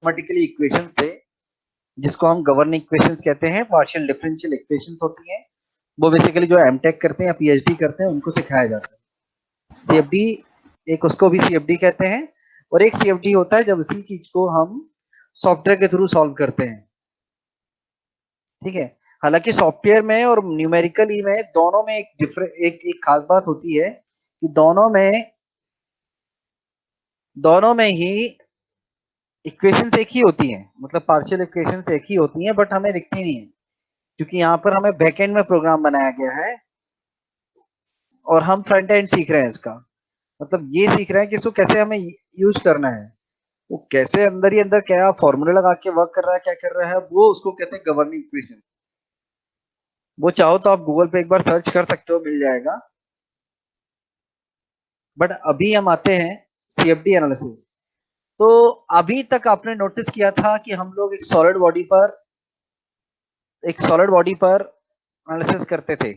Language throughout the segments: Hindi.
मैथमेटिकली इक्वेशन से, जिसको हम गवर्निंग इक्वेशंस कहते हैं, पार्शियल डिफरेंशियल इक्वेशंस होती हैं, वो बेसिकली जो एमटेक करते हैं या पीएचडी करते हैं उनको सिखाया जाता है। सीएफडी एक, उसको भी सीएफडी कहते हैं। और एक सीएफडी होता है जब इसी चीज को हम सॉफ्टवेयर के थ्रू सॉल्व करते हैं, ठीक है। हालांकि सॉफ्टवेयर में और न्यूमेरिकली में दोनों में एक एक खास बात होती है कि दोनों में ही इक्वेशंस एक ही होती हैं, मतलब पार्शियल इक्वेशंस एक ही होती हैं, बट हमें दिखती नहीं है क्योंकि यहाँ पर हमें बैकएंड में प्रोग्राम बनाया गया है और हम फ्रंट एंड सीख रहे हैं इसका। मतलब ये सीख रहे हैं कि इसको कैसे हमें यूज करना है, वो कैसे अंदर ही अंदर क्या फॉर्मूला लगा के वर्क कर रहा है, क्या कर रहा है, वो उसको कहते हैं गवर्निंग इक्वेशन। वो चाहो तो आप गूगल पे एक बार सर्च कर सकते हो, मिल जाएगा। बट अभी हम आते हैं सीएफडी एनालिसिस। तो अभी तक आपने नोटिस किया था कि हम लोग एक सॉलिड बॉडी पर एनालिसिस करते थे।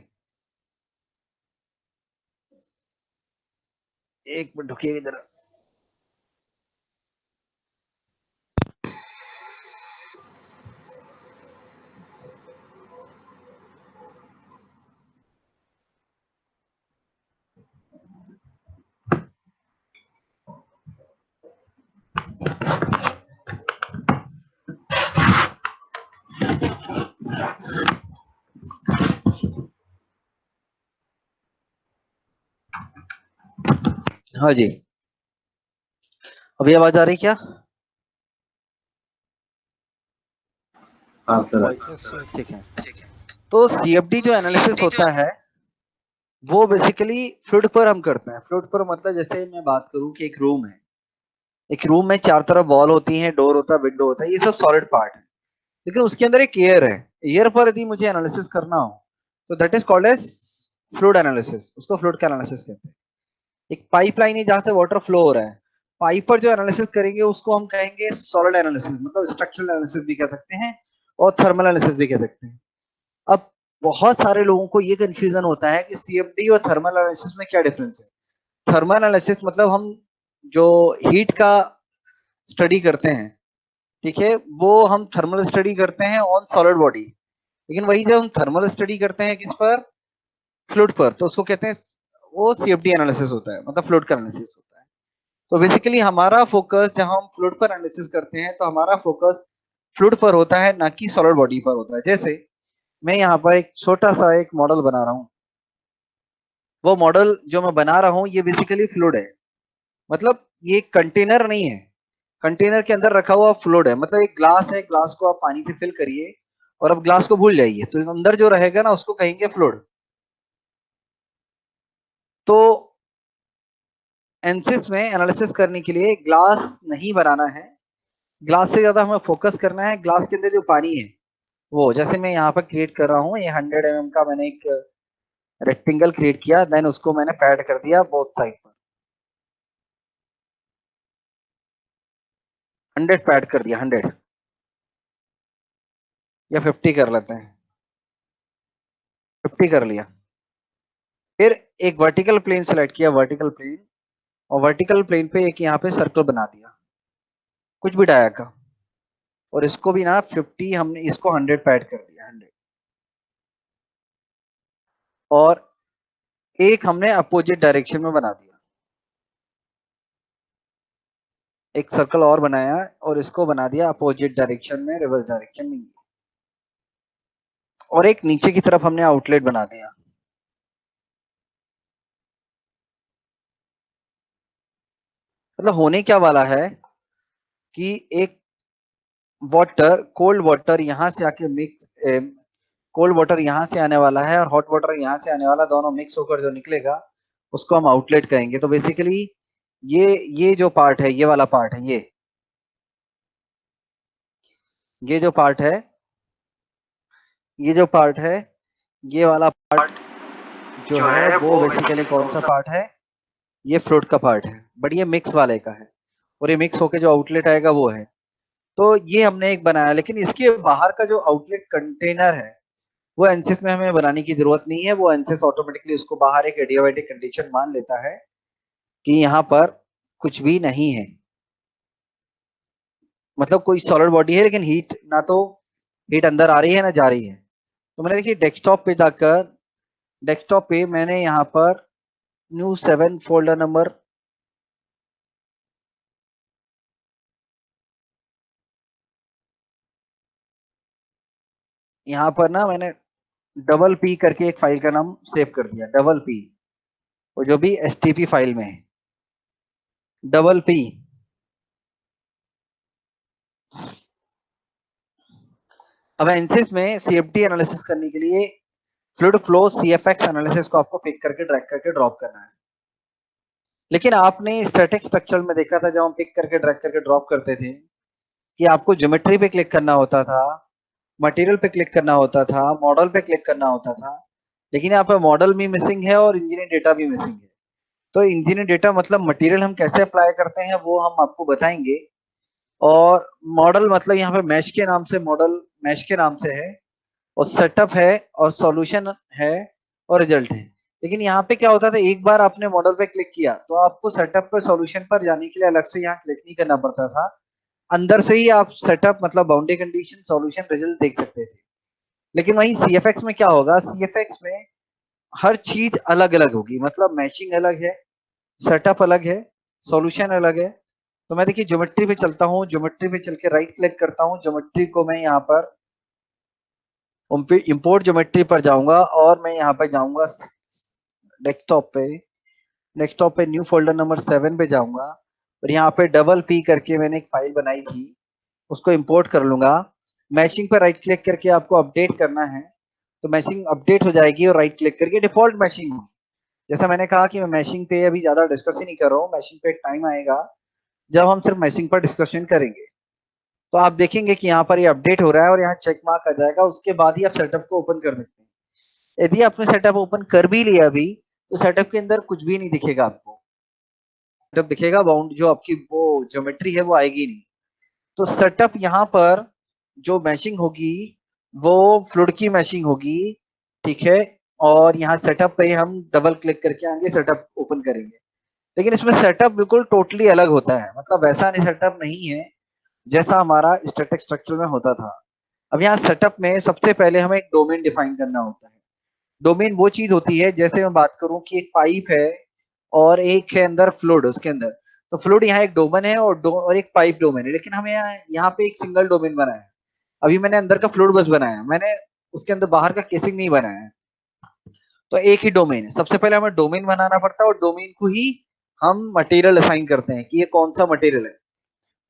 एक मिनट रुकिए इधर। हाँ जी, अभी आवाज आ रही क्या? हाँ सर। ठीक है। तो सीएफडी जो एनालिसिस होता है वो बेसिकली फ्लूइड पर हम करते हैं। फ्लूइड पर मतलब जैसे मैं बात करूं कि एक रूम है, एक रूम में चार तरफ वॉल होती है, डोर होता है, विंडो होता है, ये सब सॉलिड पार्ट है। लेकिन उसके अंदर एक एयर है। एयर पर यदि मुझे एनालिसिस करना हो तो that is called as fluid analysis, उसको फ्लूइड का एनालिसिस कहते हैं। एक पाइपलाइन है जहां से वाटर फ्लो हो रहा है, पाइप पर जो एनालिसिस करेंगे उसको हम कहेंगे सॉलिड एनालिसिस, मतलब स्ट्रक्चरल एनालिसिस भी कह सकते हैं और थर्मल एनालिसिस भी कह सकते हैं। अब बहुत सारे लोगों को ये कंफ्यूजन होता है कि सीएफडी और थर्मल एनालिसिस में क्या डिफरेंस है। थर्मल एनालिसिस मतलब हम जो हीट का स्टडी करते हैं, ठीक है, वो हम थर्मल स्टडी करते हैं ऑन सॉलिड बॉडी। लेकिन वही जब हम थर्मल स्टडी करते हैं किस पर, फ्लूइड पर, तो उसको कहते हैं, वो सीएफडी एनालिसिस होता है, मतलब फ्लूइड का एनालिसिस होता है। तो बेसिकली हमारा फोकस जहां हम फ्लूइड पर एनालिसिस करते हैं तो हमारा फोकस फ्लूइड पर होता है, ना कि सॉलिड बॉडी पर होता है। जैसे मैं यहाँ पर एक छोटा सा एक मॉडल बना रहा हूँ, वो मॉडल जो मैं बना रहा हूँ ये बेसिकली फ्लूइड है। मतलब ये कंटेनर नहीं है, कंटेनर के अंदर रखा हुआ फ्लूइड है। मतलब एक ग्लास है, ग्लास को आप पानी से फिल करिए और अब ग्लास को भूल जाइए, तो अंदर जो रहेगा ना उसको कहेंगे फ्लूइड। तो एनसिस में एनालिसिस करने के लिए ग्लास नहीं बनाना है, ग्लास से ज्यादा हमें फोकस करना है ग्लास के अंदर जो पानी है वो। जैसे मैं यहाँ पर क्रिएट कर रहा हूँ, ये 100 mm का मैंने एक रेक्टेंगल क्रिएट किया, देन उसको मैंने पैड कर दिया बोथ साइड पर, 100 पैड कर दिया, 100 या 50 कर लेते हैं, 50 कर लिया। फिर एक वर्टिकल प्लेन सेलेक्ट किया, वर्टिकल प्लेन, और वर्टिकल प्लेन पे एक यहाँ पे सर्कल बना दिया कुछ भी डाया का, और इसको भी ना 50, हमने इसको 100 पैड कर दिया, 100। और एक हमने अपोजिट डायरेक्शन में बना दिया, एक सर्कल और बनाया और इसको बना दिया अपोजिट डायरेक्शन में, रिवर्स डायरेक्शन में। और एक नीचे की तरफ हमने आउटलेट बना दिया। मतलब होने क्या वाला है कि एक वाटर, कोल्ड वाटर यहां से आके मिक्स, कोल्ड वाटर यहां से आने वाला है और हॉट वाटर यहां से आने वाला, दोनों मिक्स होकर जो निकलेगा उसको हम आउटलेट कहेंगे। तो बेसिकली ये जो पार्ट है, ये वाला पार्ट है, ये जो पार्ट है, ये जो पार्ट है, ये वाला पार्ट जो जो है है वो वो बेसिकली बेसिकली कौन कौन सा सा? पार्ट है, ये फ्लूइड का पार्ट है, बट ये मिक्स वाले का है। और ये मिक्स होके जो आउटलेट आएगा वो है। तो ये हमने एक बनाया, लेकिन इसके बाहर का जो आउटलेट कंटेनर है वो एनसिस में हमें बनाने की जरूरत नहीं है। वो एनसिस ऑटोमेटिकली उसको बाहर एक एडियाबैटिक कंडीशन मान लेता है कि यहाँ पर कुछ भी नहीं है। मतलब कोई सॉलिड बॉडी है लेकिन हीट ना तो हीट अंदर आ रही है ना जा रही है। तो मैंने देखिए डेस्कटॉप पे जाकर, डेस्कटॉप पे मैंने यहाँ पर न्यू 7 फोल्डर नंबर, यहाँ पर ना मैंने डबल पी करके एक फाइल का नाम सेव कर दिया, डबल पी, वो जो भी एसटीपी फाइल में है, डबल पी। अब एनसिस में सीएफडी एनालिसिस करने के लिए फ्लूइड फ्लो सीएफएक्स एनालिसिस को आपको पिक करके ड्रैग करके ड्रॉप करना है। लेकिन आपने स्टैटिक स्ट्रक्चर में देखा था जब हम पिक करके ड्रैग करके ड्रॉप करते थे कि आपको ज्योमेट्री पे क्लिक करना होता था, मटेरियल पे क्लिक करना होता था, मॉडल पे क्लिक करना होता था। लेकिन यहाँ पे मॉडल भी मिसिंग है और इंजीनियर डेटा भी मिसिंग है। तो इंजीनियर डेटा मतलब मटेरियल हम कैसे अप्लाई करते हैं वो हम आपको बताएंगे, और मॉडल मतलब यहाँ पे मैश के नाम से, मॉडल मैश के नाम से है, और सेटअप है, और सॉल्यूशन है, और रिजल्ट है। लेकिन यहाँ पे क्या होता था, एक बार आपने मॉडल पे क्लिक किया तो आपको सेटअप पर सॉल्यूशन पर जाने के लिए अलग से यहाँ क्लिक नहीं करना पड़ता था। अंदर से ही आप सेटअप मतलब बाउंड्री कंडीशन, सॉल्यूशन, रिजल्ट देख सकते थे। लेकिन वहीं सीएफएक्स में क्या होगा, सीएफएक्स में हर चीज अलग अलग होगी, मतलब मैचिंग अलग है, सेटअप अलग है, सॉल्यूशन अलग है। तो मैं देखिए ज्योमेट्री पे चलता हूँ, ज्योमेट्री पे चल के राइट क्लिक करता हूँ, ज्योमेट्री को मैं यहाँ पर इंपोर्ट ज्योमेट्री पर जाऊंगा और मैं यहाँ पे जाऊंगा डेस्कटॉप पे, डेस्कटॉप पे न्यू फोल्डर नंबर 7 पे जाऊंगा, और यहाँ पे डबल पी करके मैंने एक फाइल बनाई थी, उसको इंपोर्ट कर लूंगा। मैचिंग पर राइट क्लिक करके आपको अपडेट करना है, तो मैचिंग अपडेट हो जाएगी और राइट क्लिक करके डिफॉल्ट मैचिंग होगी। जैसा मैंने कहा कि मैं मैशिंग पे अभी ज्यादा डिस्कस ही नहीं कर रहा हूँ, मैशिंग पे एक टाइम आएगा जब हम सिर्फ मैशिंग पर डिस्कशन करेंगे। तो आप देखेंगे कि यहाँ पर ये अपडेट हो रहा है और यहाँ चेक मार्क आ जाएगा, उसके बाद ही आप सेटअप को ओपन कर सकते हैं। यदि आपने सेटअप ओपन कर भी लिया अभी, तो सेटअप के अंदर कुछ भी नहीं दिखेगा आपको, सेटअप दिखेगा बाउंड, जो आपकी वो ज्योमेट्री है वो आएगी नहीं। तो सेटअप यहाँ पर जो मैशिंग होगी वो फ्लूइड की मैशिंग होगी, ठीक है। और यहाँ सेटअप पे हम डबल क्लिक करके आगे सेटअप ओपन करेंगे। लेकिन इसमें सेटअप बिल्कुल टोटली अलग होता है, मतलब वैसा नहीं सेटअप नहीं है जैसा हमारा स्टैटिक स्ट्रक्चर में होता था। अब यहाँ सेटअप में सबसे पहले हमें एक डोमेन डिफाइन करना होता है। डोमेन वो चीज होती है, जैसे मैं बात करूं कि एक पाइप है और एक है अंदर फ्लूइड, उसके अंदर, तो फ्लूइड यहाँ एक डोमेन है और एक पाइप डोमेन है, लेकिन हमें यहाँ पे एक सिंगल डोमेन बनाया है। अभी मैंने अंदर का फ्लूइड बस बनाया, मैंने उसके अंदर बाहर का केसिंग नहीं बनाया है। तो एक ही डोमेन है, सबसे पहले हमें डोमेन बनाना पड़ता है और डोमेन को ही हम मटेरियल असाइन करते हैं कि ये कौन सा मटेरियल है।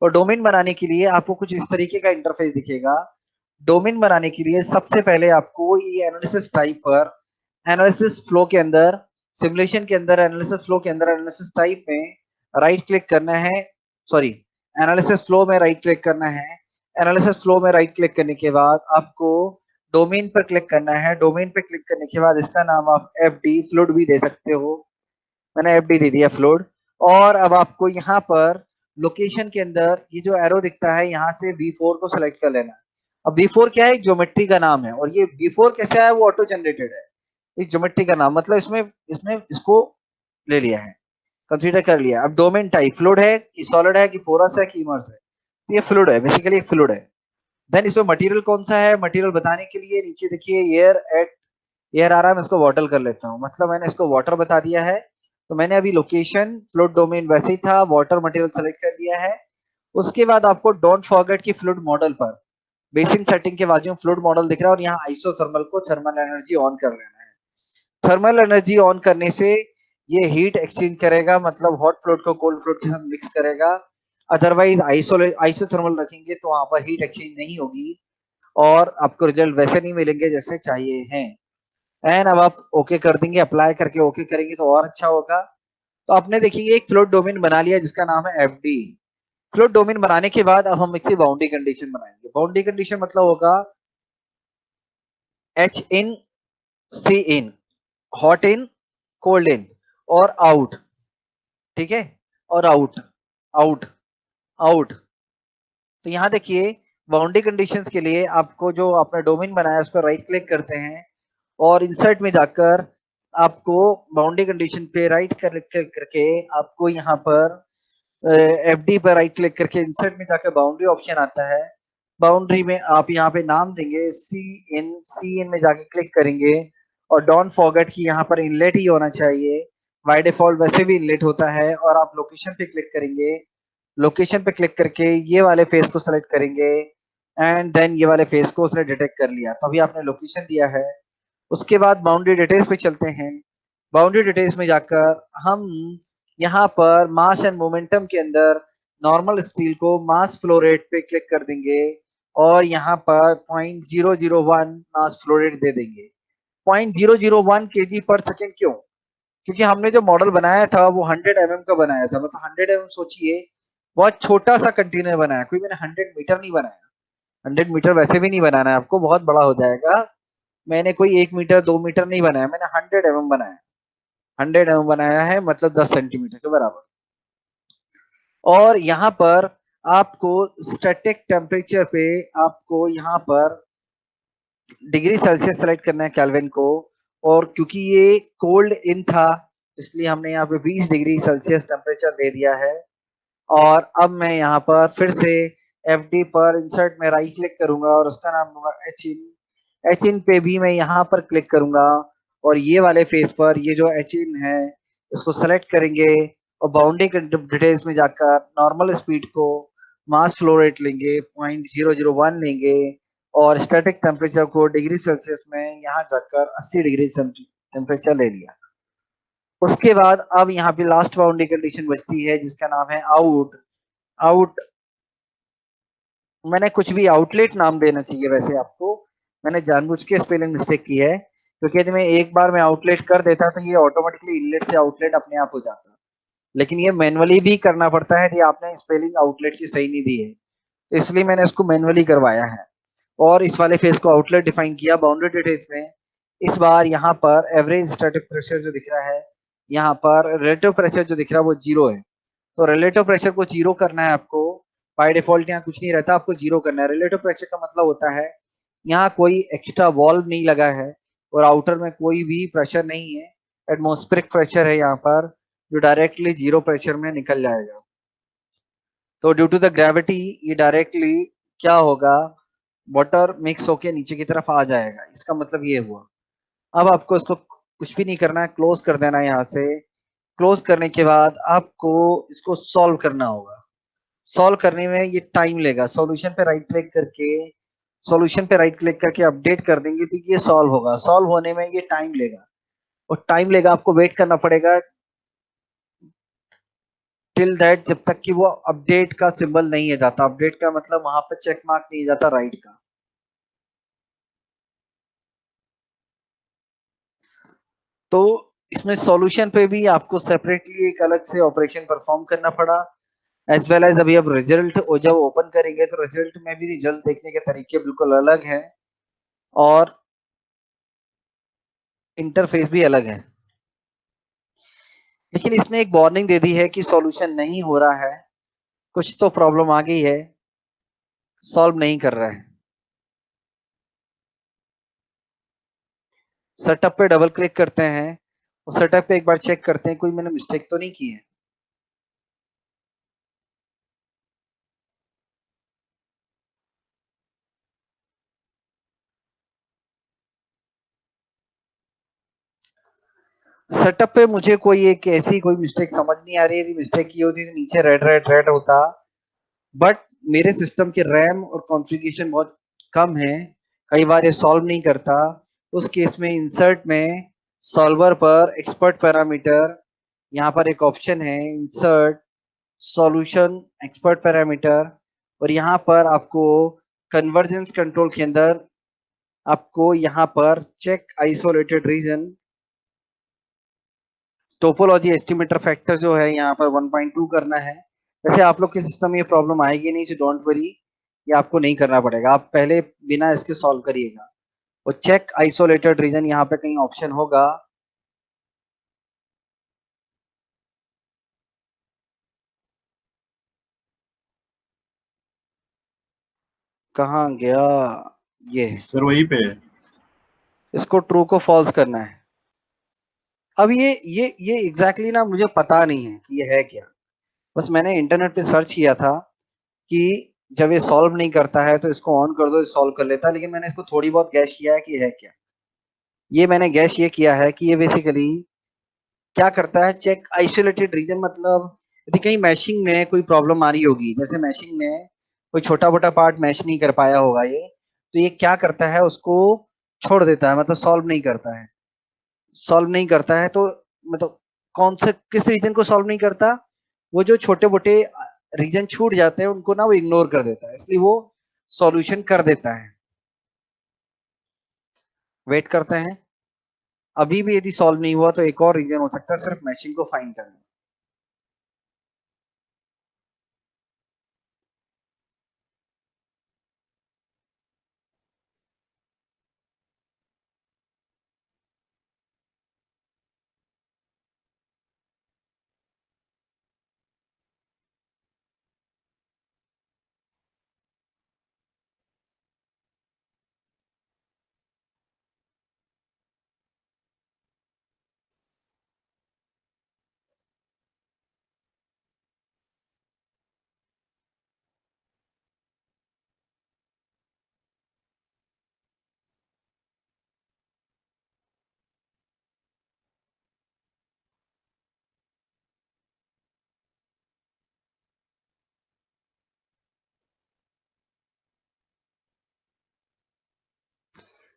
और डोमेन बनाने के लिए आपको कुछ इस तरीके का इंटरफेस दिखेगा। डोमेन बनाने के लिए सबसे पहले आपको ये एनालिसिस टाइप पर, एनालिसिस फ्लो के अंदर, सिमुलेशन के अंदर, एनालिसिस फ्लो के अंदर एनालिसिस टाइप में राइट क्लिक करना है, सॉरी, एनालिसिस फ्लो में राइट क्लिक करना है। एनालिसिस फ्लो में राइट क्लिक करने के बाद आपको डोमेन पर क्लिक करना है। डोमेन पे क्लिक करने के बाद इसका नाम आप एफ डी फ्लूइड भी दे सकते हो, मैंने एफ डी दे दिया फ्लूइड। और अब आपको यहाँ पर लोकेशन के अंदर ये जो एरो दिखता है, यहाँ से V4 को सिलेक्ट कर लेना है। अब V4 क्या है, ज्योमेट्री का नाम है, और ये V4 कैसे आया, वो ऑटो जनरेटेड है। एक ज्योमेट्री का नाम, मतलब इसमें इसने इसको ले लिया है, कंसीडर कर लिया। अब डोमेन टाइप फ्लूइड है कि सॉलिड है कि पोरस है कि इमर्स है, तो ये फ्लूइड है, बेसिकली एक फ्लूइड है। देन इसमें मटेरियल कौन सा है, मटेरियल बताने के लिए नीचे देखिए एयर एट, एयर आ रहा है, मैं इसको वाटर कर लेता हूँ, मतलब मैंने इसको वाटर बता दिया है। तो मैंने अभी लोकेशन फ्लूइड डोमेन वैसे ही था, वाटर मटेरियल सेलेक्ट कर दिया है। उसके बाद आपको डोंट फॉरगेट कि फ्लूइड मॉडल पर बेसिक सेटिंग के बाजू में फ्लूइड मॉडल दिख रहा है, और यहाँ आइसोथर्मल को थर्मल एनर्जी ऑन कर लेना है। थर्मल एनर्जी ऑन करने से ये हीट एक्सचेंज करेगा, मतलब हॉट फ्लूइड को कोल्ड फ्लूइड के साथ मिक्स करेगा। अदरवाइज आइसोथर्मल रखेंगे तो वहां पर हीट एक्सचेंज नहीं होगी और आपको रिजल्ट वैसे नहीं मिलेंगे जैसे चाहिए हैं। एंड अब आप ओके कर देंगे, अप्लाई करके ओके करेंगे तो और अच्छा होगा। तो आपने देखिए एक फ्लोट डोमेन बना लिया जिसका नाम है एफ डी। फ्लोट डोमेन बनाने के बाद अब हम इसकी बाउंड्री कंडीशन बनाएंगे। बाउंड्री कंडीशन मतलब होगा H in, C in, hot in, cold in, और आउट, ठीक है, और आउट, आउट, आउट। तो यहाँ देखिए बाउंड्री कंडीशंस के लिए आपको जो आपने डोमेन बनाया है उस पर राइट क्लिक करते हैं और इंसर्ट में जाकर आपको बाउंड्री कंडीशन पे राइट करके आपको यहाँ पर एफडी पर राइट क्लिक करके इंसर्ट में जाकर बाउंड्री ऑप्शन आता है। बाउंड्री में आप यहाँ पे नाम देंगे सी इन में जाके क्लिक करेंगे और डोंट फॉरगेट कि यहाँ पर इनलेट ही होना चाहिए। बाय डिफॉल्ट वैसे भी इनलेट होता है और आप लोकेशन पे क्लिक करेंगे। लोकेशन पे क्लिक करके ये वाले फेस को सेलेक्ट करेंगे एंड देन ये वाले फेस को उसने डिटेक्ट कर लिया, तो अभी आपने लोकेशन दिया है। उसके बाद बाउंड्री डिटेल्स पे चलते हैं। बाउंड्री डिटेल्स में जाकर हम यहाँ पर मास एंड मोमेंटम के अंदर नॉर्मल स्टील को मास फ्लो रेट पे क्लिक कर देंगे और यहाँ पर 0.001 मास फ्लो रेट दे देंगे। 0.001 केजी पर सेकेंड क्यों? क्योंकि हमने जो मॉडल बनाया था वो 100 mm का बनाया था, मतलब 100 mm सोचिए बहुत छोटा सा कंटेनर बनाया, कोई मैंने 100 मीटर नहीं बनाया। 100 मीटर वैसे भी नहीं बनाना है आपको, बहुत बड़ा हो जाएगा। मैंने कोई 1 मीटर 2 मीटर नहीं बनाया, मैंने 100 mm बनाया। 100 mm बनाया है, मतलब 10 सेंटीमीटर के बराबर। और यहाँ पर आपको स्टैटिक टेम्परेचर पे आपको यहाँ पर डिग्री सेल्सियस सेलेक्ट करना है, केल्विन को। और क्योंकि ये कोल्ड इन था इसलिए हमने यहाँ पे 20 डिग्री सेल्सियस टेम्परेचर दे दिया है। और अब मैं यहाँ पर फिर से एफ डी पर इंसर्ट में राइट क्लिक करूंगा और उसका नाम दूंगा एच इन पे भी मैं यहाँ पर क्लिक करूंगा और ये वाले फेस पर ये जो एच इन है इसको सेलेक्ट करेंगे और बाउंड्री डिटेल्स में जाकर नॉर्मल स्पीड को मास फ्लो रेट लेंगे 0.001 लेंगे और स्टैटिक टेम्परेचर को डिग्री सेल्सियस में यहाँ जाकर 80 डिग्री टेम्परेचर ले लिया। उसके बाद अब यहाँ पे लास्ट बाउंड्री कंडीशन बचती है जिसका नाम है आउट। आउट मैंने कुछ भी आउटलेट नाम देना चाहिए वैसे आपको, मैंने जानबूझ के स्पेलिंग मिस्टेक की है क्योंकि यदि मैं एक बार में आउटलेट कर देता तो ये ऑटोमेटिकली इनलेट से आउटलेट अपने आप हो जाता, लेकिन ये मैनुअली भी करना पड़ता है यदि आपने स्पेलिंग आउटलेट की सही नहीं दी है, तो इसलिए मैंने इसको मैनुअली करवाया है। और इस वाले फेस को आउटलेट डिफाइन किया बाउंड्री डिटेल्स में। इस बार यहाँ पर एवरेज स्टैटिक प्रेशर जो दिख रहा है, यहाँ पर रिलेटिव प्रेशर जो दिख रहा है वो 0 है, तो रिलेटिव प्रेशर को 0 करना है आपको। बाय डिफॉल्ट यहाँ कुछ नहीं रहता, आपको 0 करना है। रिलेटिव प्रेशर का मतलब होता है यहाँ कोई एक्स्ट्रा वॉल्व नहीं लगा है और आउटर में कोई भी प्रेशर नहीं है, एटमॉस्फेरिक प्रेशर है यहाँ पर जो डायरेक्टली 0 प्रेशर में निकल जाएगा। तो ड्यू टू द ग्रेविटी ये डायरेक्टली क्या होगा, वाटर मिक्स होके नीचे की तरफ आ जाएगा, इसका मतलब ये हुआ। अब आपको इसको कुछ भी नहीं करना है, क्लोज कर देना है यहाँ से। क्लोज करने के बाद आपको इसको सॉल्व करना होगा। सॉल्व करने में ये टाइम लेगा, सॉल्यूशन पे राइट क्लिक करके अपडेट कर देंगे तो ये सॉल्व होगा। सॉल्व होने में ये टाइम लेगा और टाइम लेगा, आपको वेट करना पड़ेगा टिल दैट जब तक कि वो अपडेट का सिंबल नहीं है जाता। अपडेट का मतलब वहां पर चेक मार्क नहीं जाता राइट का। तो इसमें सॉल्यूशन पे भी आपको सेपरेटली एक अलग से ऑपरेशन परफॉर्म करना पड़ा, एज वेल एज अभी अब रिजल्ट जब ओपन करेंगे तो रिजल्ट में भी रिजल्ट देखने के तरीके बिल्कुल अलग हैं और इंटरफेस भी अलग है। लेकिन इसने एक वार्निंग दे दी है कि सॉल्यूशन नहीं हो रहा है, कुछ तो प्रॉब्लम आ गई है, सॉल्व नहीं कर रहा है। सेटअप पे डबल क्लिक करते हैं और सेटअप पे एक बार चेक करते हैं कोई मैंने मिस्टेक तो नहीं की है। सेटअप पे मुझे कोई एक ऐसी कोई मिस्टेक समझ नहीं आ रही है, मिस्टेक की होती तो नीचे रेड रेड रेड होता, बट मेरे सिस्टम के रैम और कॉन्फ़िगरेशन बहुत कम है, कई बार ये सॉल्व नहीं करता। उस केस में इंसर्ट में सॉल्वर पर एक्सपर्ट पैरामीटर, यहाँ पर एक ऑप्शन है इंसर्ट सॉल्यूशन एक्सपर्ट पैरामीटर और यहाँ पर आपको कन्वर्जेंस कंट्रोल के अंदर आपको यहाँ पर check isolated region topology estimator factor जो है यहाँ पर 1.2 करना है। वैसे आप लोग के सिस्टम में ये प्रॉब्लम आएगी नहीं, सो डोंट वरी, ये आपको नहीं करना पड़ेगा, आप पहले बिना इसके सॉल्व करिएगा। और चेक आइसोलेटेड रीजन यहाँ पे कहीं ऑप्शन होगा, कहाँ गया ये सर वहीं पे है। इसको ट्रू को फॉल्स करना है। अब ये एग्जैक्टली ना मुझे पता नहीं है कि ये है क्या, बस मैंने इंटरनेट पे सर्च किया था कि जब ये सॉल्व नहीं करता है तो इसको ऑन कर दो, ये सॉल्व कर लेता है, लेकिन मैंने इसको थोड़ी बहुत गैस किया है कि है क्या। ये मैंने गैस ये किया है कि ये बेसिकली क्या करता है, चेक आइसोलेटेड रीजन, मतलब यदि कहीं मैशिंग में कोई प्रॉब्लम आ रही होगी, जैसे मैशिंग में कोई छोटा मोटा पार्ट मैश नहीं कर पाया होगा ये, तो ये क्या करता है, उसको छोड़ देता है, मतलब सॉल्व नहीं करता है। सॉल्व नहीं करता है तो मतलब कौन से किस रीजन को सॉल्व नहीं करता, वो जो छोटे मोटे रीजन छूट जाते हैं उनको ना वो इग्नोर कर देता है, इसलिए वो सॉल्यूशन कर देता है। वेट करते हैं, अभी भी यदि सॉल्व नहीं हुआ तो एक और रीजन हो सकता है, सिर्फ मैचिंग को फाइंड करना।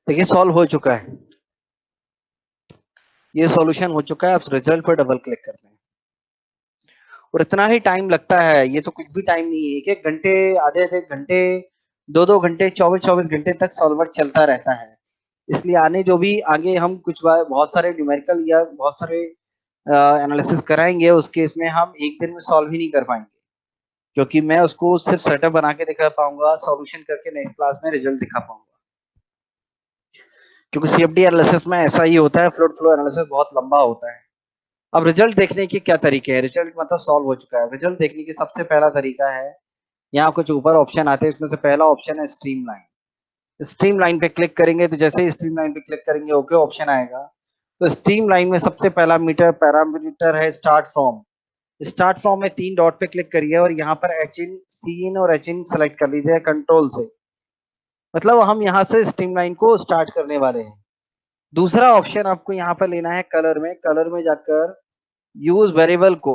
देखिए सॉल्व हो चुका है, ये सॉल्यूशन हो चुका है। आप रिजल्ट पर डबल क्लिक करते हैं और इतना ही टाइम लगता है, ये तो कुछ भी टाइम नहीं है, एक एक घंटे, आधे आधे घंटे, दो दो घंटे, 24 24 घंटे तक सॉल्वर चलता रहता है। इसलिए आने जो भी आगे हम कुछ बहुत सारे न्यूमेरिकल या बहुत सारे एनालिसिस कराएंगे, उस केस में हम एक दिन में सॉल्व ही नहीं कर पाएंगे, क्योंकि मैं उसको सिर्फ सेटअप बना के दिखा पाऊंगा, सॉल्यूशन करके नेक्स्ट क्लास में रिजल्ट दिखा पाऊंगा। क्योंकि सीएफडी एनालिसिस में ऐसा ही होता है, फ्लूइड फ्लो एनालिसिस बहुत लंबा होता है। अब रिजल्ट देखने के क्या तरीके हैं, रिजल्ट मतलब सॉल्व हो चुका है, रिजल्ट देखने की सबसे पहला तरीका है, यहाँ कुछ ऊपर ऑप्शन आते हैं, इसमें से पहला ऑप्शन है स्ट्रीमलाइन। स्ट्रीमलाइन पे क्लिक करेंगे तो जैसे ही स्ट्रीमलाइन पे क्लिक करेंगे ओके ऑप्शन आएगा। तो स्ट्रीमलाइन में सबसे पहला मीटर पैरामीटर है स्टार्ट फ्रॉम। स्टार्ट फ्रॉम में 3 डॉट पे क्लिक करिए और यहाँ पर एच इन, सी इन और एच इन सेलेक्ट कर लीजिए कंट्रोल से, मतलब हम यहाँ से स्ट्रीमलाइन को स्टार्ट करने वाले हैं। दूसरा ऑप्शन आपको यहाँ पर लेना है कलर में जाकर यूज वेरिएबल को,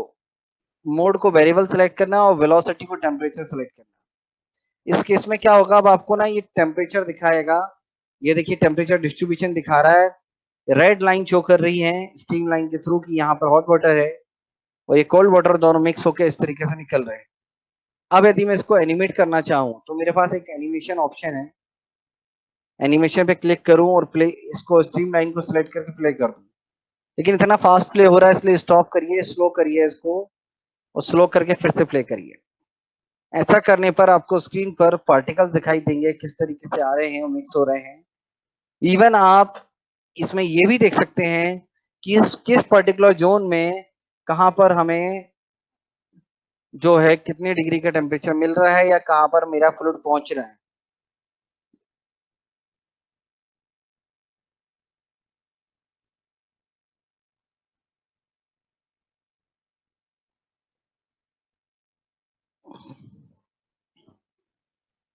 मोड को वेरिएबल सेलेक्ट करना और वेलोसिटी को टेम्परेचर सेलेक्ट करना। इस केस में क्या होगा, अब आपको ना ये टेम्परेचर दिखाएगा, ये देखिए टेम्परेचर डिस्ट्रीब्यूशन दिखा रहा है, रेड लाइन शो कर रही है स्टीम लाइन के थ्रू कि यहाँ पर हॉट वाटर है और ये कोल्ड वाटर, दोनों मिक्स होकर इस तरीके से निकल रहे हैं। अब यदि मैं इसको एनिमेट करना चाहूँ तो मेरे पास एक एनिमेशन ऑप्शन है, एनिमेशन पे क्लिक करूं और प्ले, इसको स्ट्रीम लाइन को सिलेक्ट करके प्ले कर दूं, लेकिन इतना फास्ट प्ले हो रहा है इसलिए स्टॉप करिए, स्लो करिए इसको और स्लो करके फिर से प्ले करिए। ऐसा करने पर आपको स्क्रीन पर पार्टिकल दिखाई देंगे किस तरीके से आ रहे हैं और मिक्स हो रहे हैं। इवन आप इसमें ये भी देख सकते हैं कि किस पर्टिकुलर जोन में कहां पर हमें जो है कितने डिग्री का टेम्परेचर मिल रहा है या कहां पर मेरा फ्लूइड पहुंच रहा है।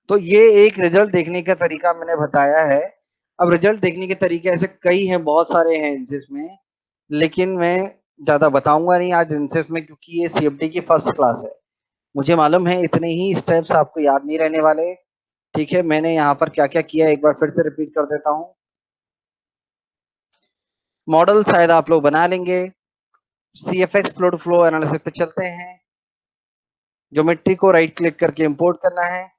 तो ये एक रिजल्ट देखने का तरीका मैंने बताया है। अब रिजल्ट देखने के तरीके ऐसे कई हैं, बहुत सारे हैं जिसमें, लेकिन मैं ज्यादा बताऊंगा नहीं आज इंसेस में, क्योंकि ये सीएफडी की फर्स्ट क्लास है। मुझे मालूम है इतने ही स्टेप्स आपको याद नहीं रहने वाले। ठीक है, मैंने यहाँ पर क्या क्या किया एक बार फिर से रिपीट कर देता हूँ। मॉडल शायद आप लोग बना लेंगे, सीएफएक्स फ्लूइड फ्लो एनालिसिस पे चलते हैं, ज्योमेट्री को राइट क्लिक करके इंपोर्ट करना है,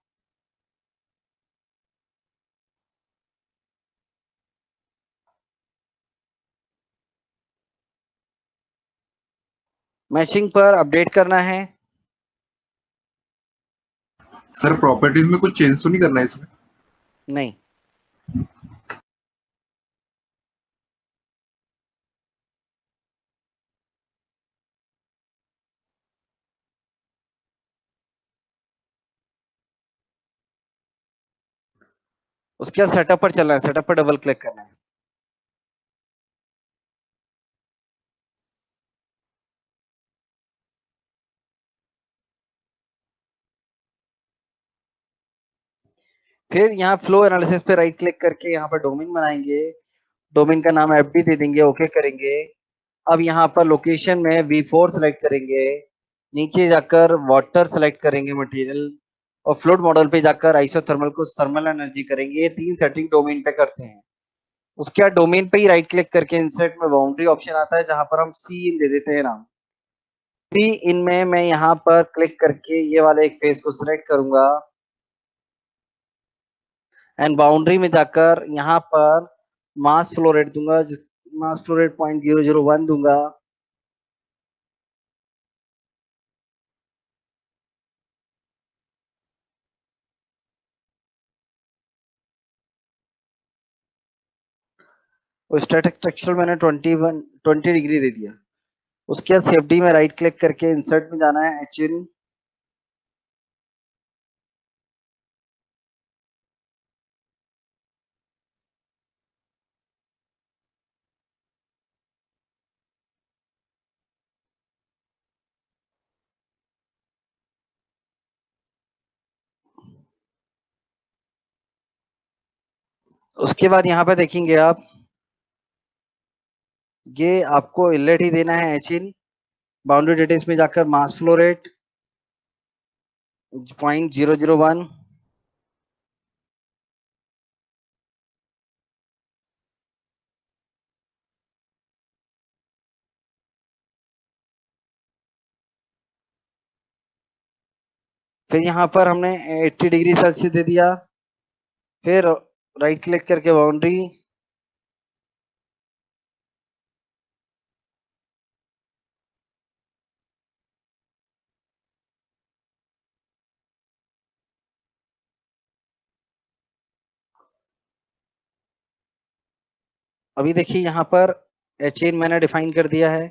मैचिंग पर अपडेट करना है। सर प्रॉपर्टीज में कुछ चेंज तो नहीं करना है इसमें? नहीं, उसके बाद सेटअप पर चलना है, सेटअप पर डबल क्लिक करना है। फिर यहाँ फ्लो एनालिसिस पे राइट क्लिक करके यहाँ पर डोमेन बनाएंगे, डोमेन का नाम एफडी दे देंगे, ओके करेंगे। अब यहाँ पर लोकेशन में V4 सेलेक्ट करेंगे, नीचे जाकर वाटर सेलेक्ट करेंगे मटेरियल, और फ्लूइड मॉडल पे जाकर आइसोथर्मल को थर्मल एनर्जी करेंगे। ये 3 सेटिंग डोमेन पे करते हैं। उसके बाद डोमेन पे ही राइट क्लिक करके इंसर्ट में बाउंड्री ऑप्शन आता है, जहां पर हम सी इन दे देते हैं नाम। सी इन में मैं यहाँ पर क्लिक करके ये वाले एक फेस को सिलेक्ट करूंगा, एंड बाउंड्री में जाकर यहाँ पर मास फ्लो रेट दूंगा, मास फ्लो रेट 0.001 दूंगा। और स्टैटिक टेक्सचर मैंने 20 डिग्री दे दिया। उसके बाद सेफडी में राइट क्लिक करके इंसर्ट में जाना है, एच इन। उसके बाद यहाँ पे देखेंगे आप, ये आपको इनलेट ही देना है, एच इन। बाउंड्री डिटेल्स में जाकर मास फ्लो रेट 0.001। फिर यहाँ पर हमने 80 डिग्री सेल्सियस दे दिया। फिर राइट क्लिक करके बाउंड्री, अभी देखिए यहाँ पर एच इन मैंने डिफाइन कर दिया है।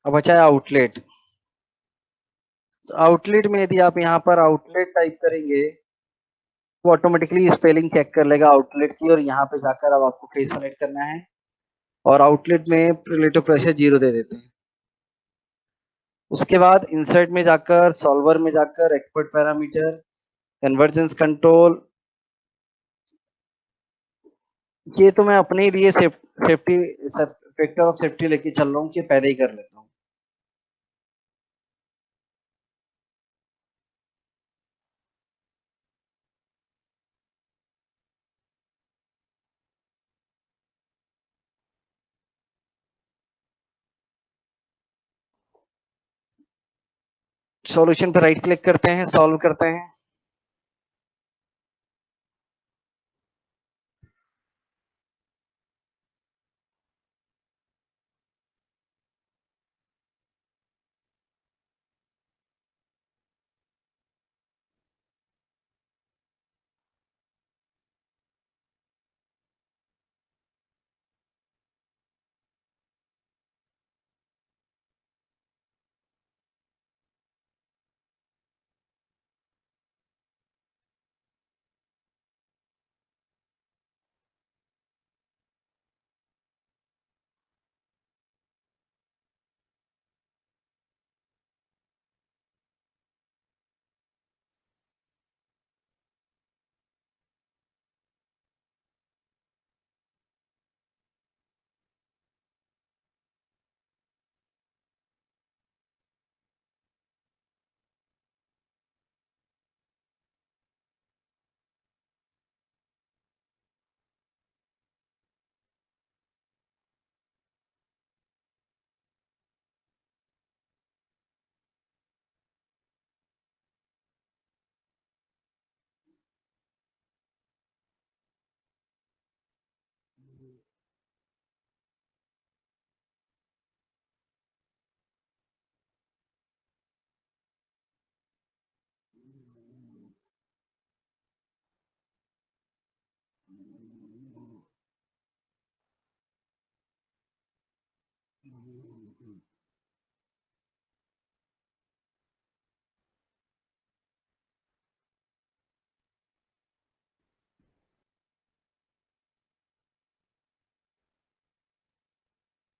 अब बचा है आउटलेट। तो आउटलेट में यदि आप यहाँ पर आउटलेट टाइप करेंगे, वो ऑटोमेटिकली स्पेलिंग चेक कर लेगा आउटलेट की, और यहाँ पे जाकर अब आपको फेस सेलेक्ट करना है, और आउटलेट में रिलेटिव प्रेशर 0 दे देते हैं। उसके बाद इंसर्ट में जाकर, सॉल्वर में जाकर, एक्सपर्ट पैरामीटर, कन्वर्जेंस कंट्रोल, ये तो मैं अपने लिए सेफ्टी फैक्टर ऑफ सेफ्टी लेके चल रहा हूँ कि पहले ही कर लेता हूँ। सॉल्यूशन पर राइट क्लिक करते हैं, सॉल्व करते हैं।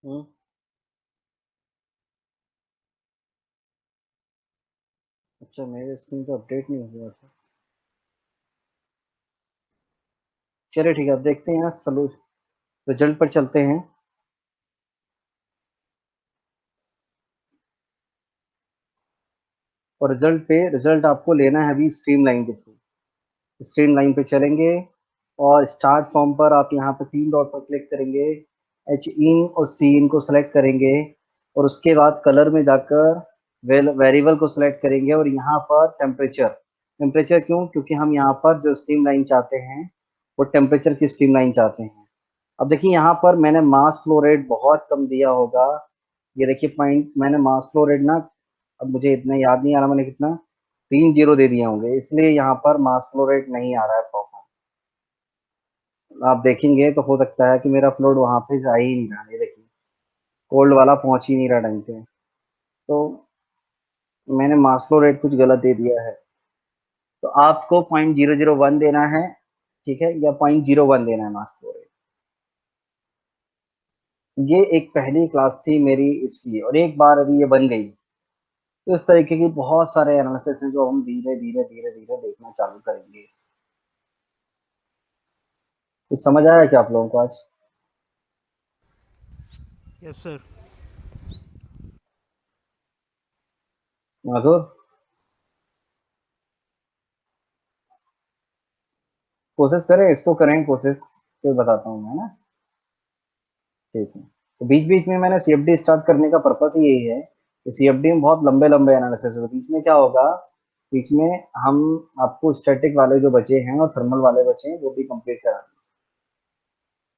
हम्म, अच्छा, मेरे स्क्रीन पे अपडेट नहीं हुआ था। चलिए ठीक है, अब देखते हैं रिजल्ट पर चलते हैं। और रिजल्ट आपको लेना है अभी स्ट्रीमलाइन के थ्रू। स्ट्रीमलाइन पे चलेंगे और स्टार्ट फॉर्म पर आप यहाँ पे 3 डॉट पर क्लिक करेंगे, एच इन और सी इन को सिलेक्ट करेंगे और उसके बाद कलर में जाकर वेरिएबल को सिलेक्ट करेंगे और यहाँ पर टेम्परेचर क्यों, क्योंकि हम यहाँ पर जो स्ट्रीमलाइन चाहते हैं वो टेम्परेचर की स्ट्रीमलाइन चाहते हैं। अब देखिए यहाँ पर मैंने मास फ्लो रेट बहुत कम दिया होगा, ये देखिए पॉइंट मैंने मास फ्लो रेट ना, अब मुझे इतना याद नहीं आ रहा मैंने कितना, 3 जीरो दे दिए होंगे, इसलिए यहाँ पर मास फ्लो रेट नहीं आ रहा है प्रॉपर। आप देखेंगे तो हो सकता है कि मेरा फ्लोट वहां पे जा ही नहीं रहा, ये देखिए कोल्ड वाला पहुंच ही नहीं रहा ढंग से, तो मैंने मास फ्लो रेट कुछ गलत दे दिया है। तो आपको 0.001 देना है, ठीक है, या 0.01 देना है मास फ्लो रेट। ये एक पहली क्लास थी मेरी इसकी, और एक बार अभी ये बन गई तो इस तरीके की बहुत सारे एनालिसिस हैं जो हम धीरे धीरे धीरे धीरे देखना चालू करेंगे। कुछ समझ आया क्या आप लोगों को आज? Yes sir. माधुर, कोशिश करें, इसको करें कोशिश, फिर बताता हूँ मैं ना। ठीक है, तो बीच बीच में मैंने सीएफडी स्टार्ट करने का पर्पस ही यही है कि सीएफडी में बहुत लंबे लंबे एनालिसिस है, तो बीच में क्या होगा, बीच में हम आपको स्टैटिक वाले जो बचे हैं और थर्मल वाले बचे हैं वो भी कंप्लीट करा देंगे।